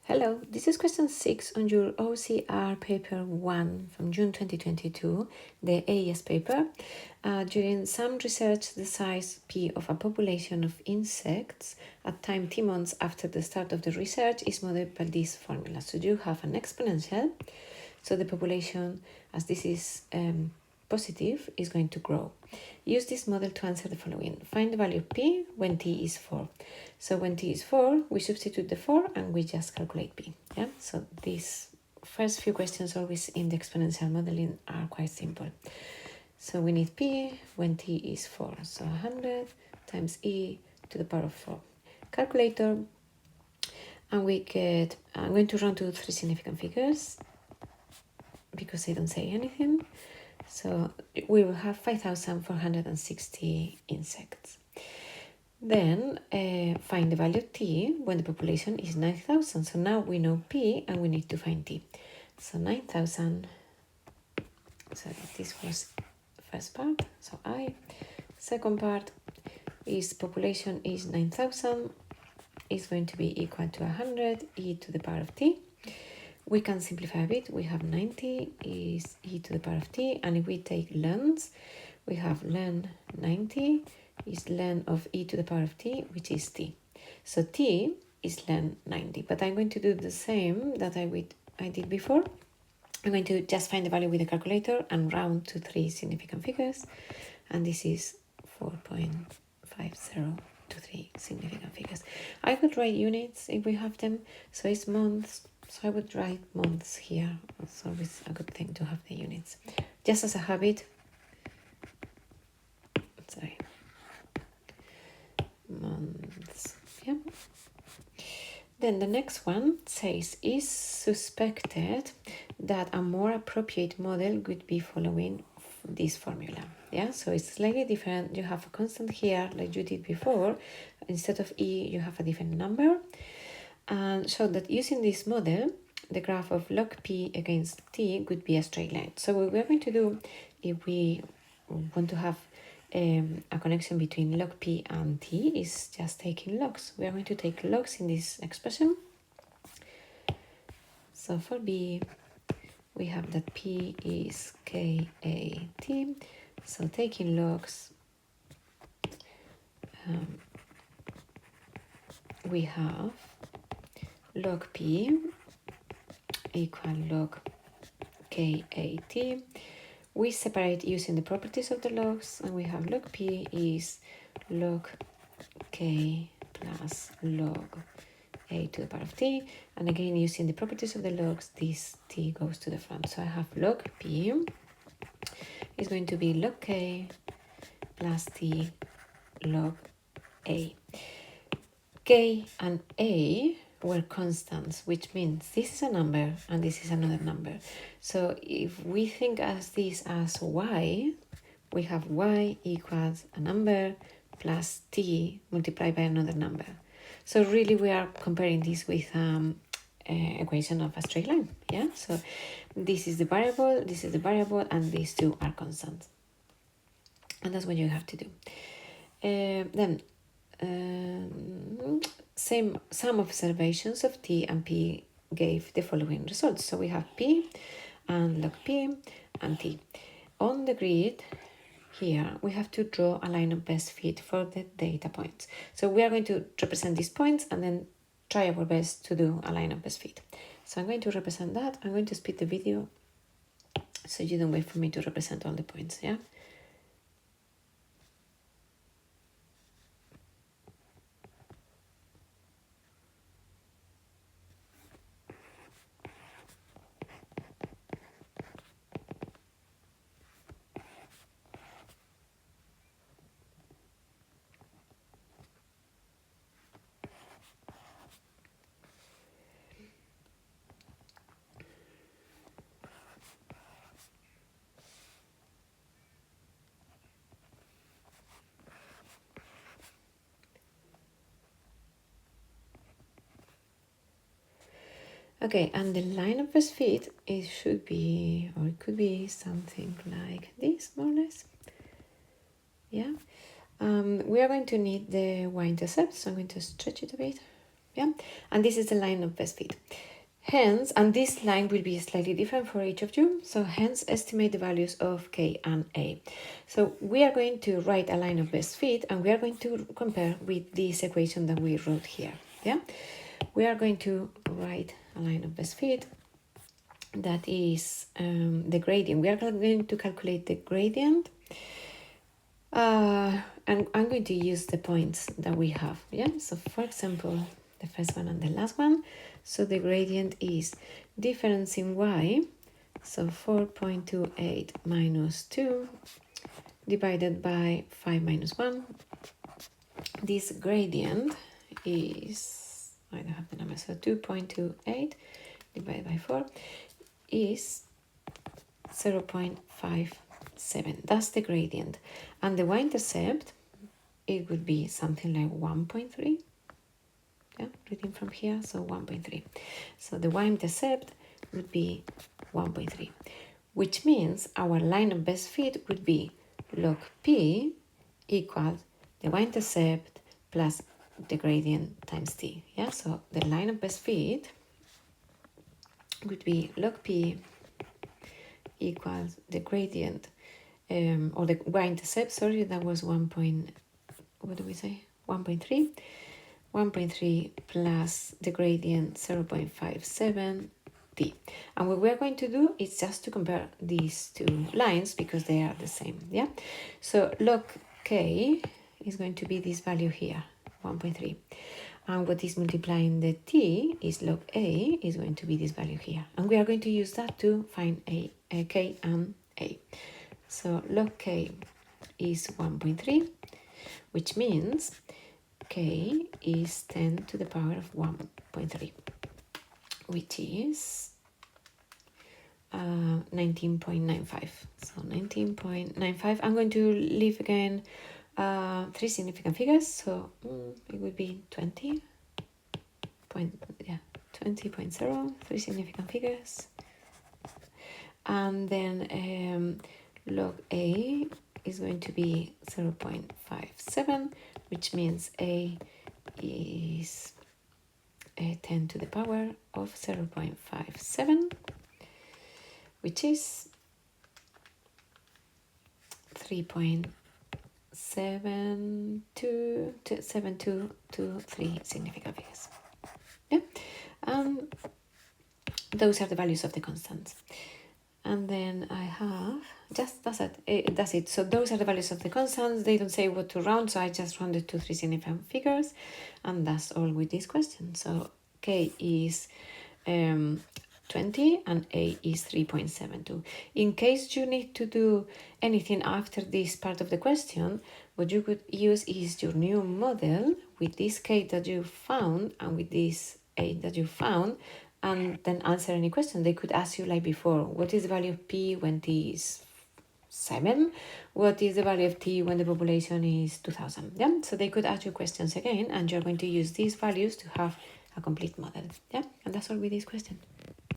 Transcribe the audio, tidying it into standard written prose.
Hello, this is question 6 on your OCR paper 1 from June 2022, the AES paper. During some research, the size P of a population of insects at time t months after the start of the research is modeled by this formula. So you have an exponential, so the population, as this is positive, is going to grow. Use this model to answer the following. Find the value of P when t is 4. So when t is 4, we substitute the 4 and we just calculate P. Yeah. So these first few questions always in the exponential modeling are quite simple. So we need P when t is 4. So 100 times e to the power of 4. Calculator, and we get, I'm going to round to 3 significant figures because they don't say anything. So we will have 5,460 insects. Then find the value of t when the population is 9,000. So now we know P and we need to find t. So 9,000, so this was the first part, so I. Second part is population is 9,000, is going to be equal to 100 e to the power of t. We can simplify a bit. We have 90 is e to the power of t, and if we take lens, we have len 90 is len of e to the power of t, which is t. So t is len 90, but I'm going to do the same that I did before. I'm going to just find the value with the calculator and round to 3 significant figures, and this is 4.50 to 3 significant figures. I could write units if we have them, so it's months. So I would write months here. It's always a good thing to have the units. Just as a habit, sorry, months, yeah. Then the next one says, is suspected that a more appropriate model would be following this formula. Yeah, so it's slightly different. You have a constant here like you did before. Instead of e, you have a different number. And show that using this model, the graph of log p against t would be a straight line. So what we're going to do, if we want to have a connection between log p and t, is just taking logs. We are going to take logs in this expression. So for b, we have that p is kat. So taking logs, we have log p equal log kat. We separate using the properties of the logs, and we have log p is log k plus log a to the power of t, and again using the properties of the logs, this t goes to the front. So I have log p is going to be log k plus t log a. K and a were constants, which means this is a number and this is another number. So if we think as this as y, we have y equals a number plus t multiplied by another number. So really we are comparing this with equation of a straight line. Yeah, so this is the variable, this is the variable, and these two are constants. And that's what you have to do. Then some observations of t and p gave the following results. So we have p and log p and t. On the grid here, we have to draw a line of best fit for the data points. So we are going to represent these points and then try our best to do a line of best fit. So I'm going to represent that. I'm going to speed the video so you don't wait for me to represent all the points, yeah? Okay, and the line of best fit, it should be, or it could be something like this, more or less. Yeah. We are going to need the y-intercept, so I'm going to stretch it a bit. Yeah, and this is the line of best fit. Hence, and this line will be slightly different for each of you, so hence estimate the values of K and A. So we are going to write a line of best fit, and we are going to compare with this equation that we wrote here. Yeah, we are going to write a line of best fit that is the gradient. We are going to calculate the gradient, and I'm going to use the points that we have. Yeah, so for example, the first one and the last one. So the gradient is difference in y, so 4.28 minus 2 divided by 5 minus 1. This gradient is, I don't have the number, so 2.28 divided by 4 is 0.57. That's the gradient. And the y-intercept, it would be something like 1.3. Yeah, reading from here, so 1.3. So the y-intercept would be 1.3, which means our line of best fit would be log p equals the y-intercept plus the gradient times t. Yeah, so the line of best fit would be log p equals the gradient, or the y-intercept, sorry, that was 1.3 1.3 plus the gradient 0.57 t. And what we're going to do is just to compare these two lines because they are the same. Yeah, so log k is going to be this value here, 1.3, and what is multiplying the t is log a is going to be this value here, and we are going to use that to find k and a. So log k is 1.3, which means k is 10 to the power of 1.3, which is 19.95. So 19.95. I'm going to leave again three significant figures. So it would be 20.0, three significant figures. And then log a is going to be 0.57, which means a is 10 to the power of 0.57, which is 3.7223 significant figures. Yeah, those are the values of the constants. And then I have that's it. So those are the values of the constants. They don't say what to round, so I just rounded to three significant figures, and that's all with this question. So k is 20 and a is 3.72. In case you need to do anything after this part of the question, what you could use is your new model with this k that you found and with this a that you found, and then answer any question. They could ask you like before, what is the value of p when t is 7? What is the value of t when the population is 2000? Yeah, so they could ask you questions again, and you're going to use these values to have a complete model. Yeah, and that's all with this question.